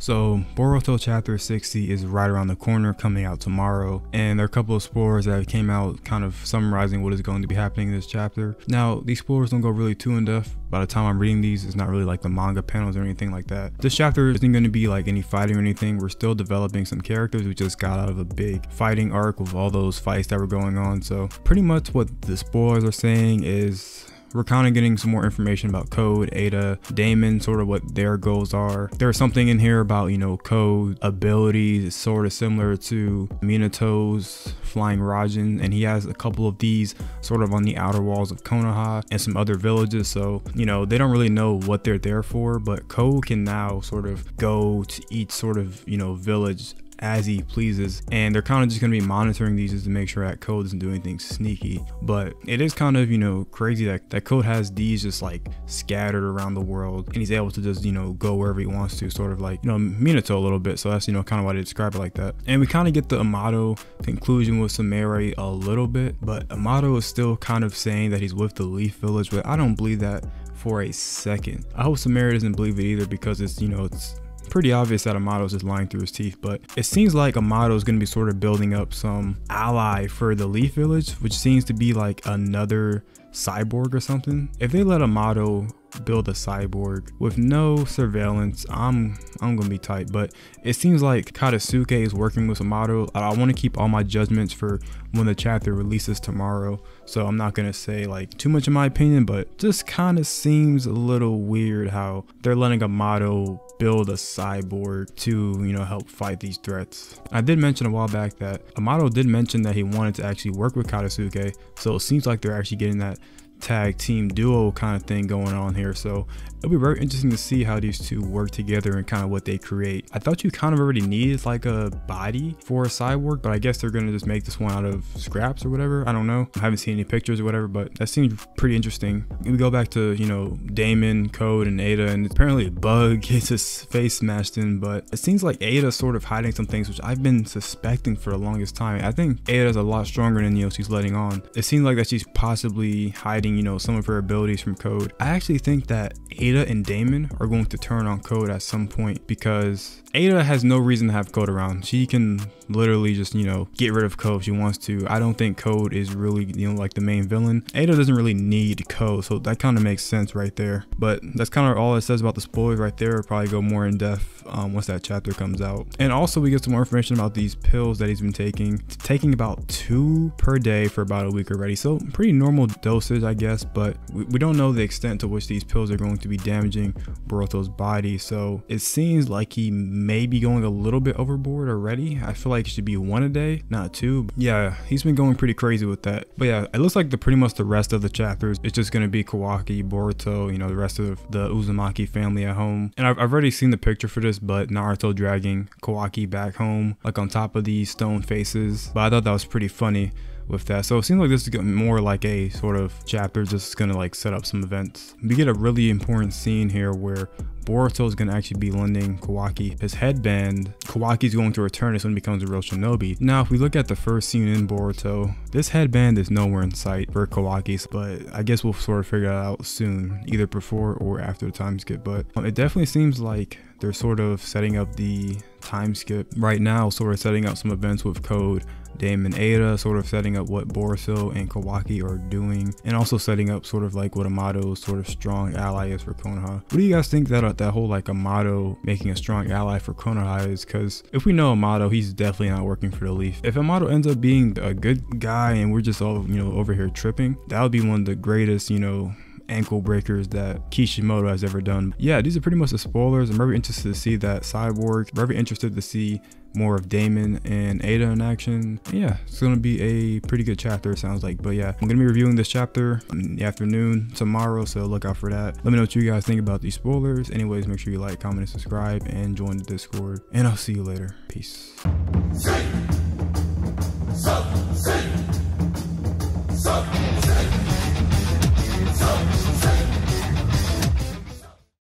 So Boruto Chapter 60 is right around the corner, coming out tomorrow, and there are a couple of spoilers that came out kind of summarizing what is going to be happening in this chapter. Now these spoilers don't go really too in depth. By the time I'm reading these, it's not really like the manga panels or anything like that. This chapter isn't going to be like any fighting or anything. We're still developing some characters. We just got out of a big fighting arc with all those fights that were going on. So pretty much what the spoilers are saying is we're kind of getting some more information about Code, Eida, Daemon, sort of what their goals are. There's something in here about, you know, Code abilities, sort of similar to Minato's Flying Raijin, and he has a couple of these sort of on the outer walls of Konoha and some other villages. So, you know, they don't really know what they're there for, but Code can now sort of go to each sort of, you know, village as he pleases, and they're kind of just going to be monitoring these just to make sure that Code doesn't do anything sneaky. But it is kind of, you know, crazy that Code has these just like scattered around the world, and he's able to just, you know, go wherever he wants to, sort of like, you know, Minato a little bit. So that's, you know, kind of why they describe it like that. And we kind of get the Amato conclusion with Sumire a little bit, but Amato is still kind of saying that he's with the Leaf Village, but I don't believe that for a second. I hope Sumire doesn't believe it either, because it's, you know, it's pretty obvious that Amato's just lying through his teeth. But it seems like Amato is going to be sort of building up some ally for the Leaf Village, which seems to be like another cyborg or something. If they let Amato build a cyborg with no surveillance, I'm gonna be tight. But it seems like Katasuke is working with Amato. I want to keep all my judgments for when the chapter releases tomorrow, so I'm not gonna say like too much in my opinion, but just kind of seems a little weird how they're letting Amato build a cyborg to, you know, help fight these threats. I did mention a while back that Amato did mention that he wanted to actually work with Katasuke, so it seems like they're actually getting that tag team duo kind of thing going on here. So it'll be very interesting to see how these two work together and kind of what they create. I thought you kind of already needed like a body for a cyborg, but I guess they're gonna just make this one out of scraps or whatever. I don't know, I haven't seen any pictures or whatever, but that seems pretty interesting. We go back to, you know, Daemon, Code, and Eida, and apparently a bug gets his face smashed in, but it seems like Eida's sort of hiding some things, which I've been suspecting for the longest time. I think Eida's a lot stronger than, you know, she's letting on. It seems like that she's possibly hiding, you know, some of her abilities from Code. I actually think that Eida and Daemon are going to turn on Code at some point, because Eida has no reason to have Code around. She can literally just, you know, get rid of Code if she wants to. I don't think Code is really, you know, like the main villain. Eida doesn't really need Code, so that kind of makes sense right there. But that's kind of all it says about the spoilers right there. We'll probably go more in depth once that chapter comes out. And also we get some more information about these pills that he's been taking about 2 per day for about a week already. So pretty normal dosage, I guess, but we don't know the extent to which these pills are going to be damaging Boruto's body. So it seems like he may be going a little bit overboard already. I feel like it should be 1 a day, not 2. Yeah, he's been going pretty crazy with that. But yeah, it looks like pretty much the rest of the chapters, it's just going to be Kawaki, Boruto, you know, the rest of the Uzumaki family at home. And I've already seen the picture for this, but Naruto dragging Kawaki back home, like on top of these stone faces. But I thought that was pretty funny with that. So it seems like this is more like a sort of chapter just gonna like set up some events. We get a really important scene here where Boruto is going to actually be lending Kawaki his headband. Kawaki's going to return it when he becomes a real shinobi. Now, if we look at the first scene in Boruto, this headband is nowhere in sight for Kawaki's, but I guess we'll sort of figure that out soon, either before or after the time skip. But it definitely seems like they're sort of setting up the time skip right now, sort of setting up some events with Code, Daemon, Eida, sort of setting up what Boruto and Kawaki are doing, and also setting up sort of like what Amato's sort of strong ally is for Konoha. What do you guys think that whole like Amato making a strong ally for Konoha is? Because if we know Amato, he's definitely not working for the Leaf. If Amato ends up being a good guy and we're just all, you know, over here tripping, that would be one of the greatest, you know, ankle breakers that Kishimoto has ever done. Yeah, these are pretty much the spoilers. I'm very interested to see that cyborg, very interested to see more of Daemon and Eida in action. Yeah, it's gonna be a pretty good chapter, it sounds like. But yeah, I'm gonna be reviewing this chapter in the afternoon tomorrow, so look out for that. Let me know what you guys think about these spoilers. Anyways, make sure you like, comment, and subscribe, and join the Discord, and I'll see you later. Peace.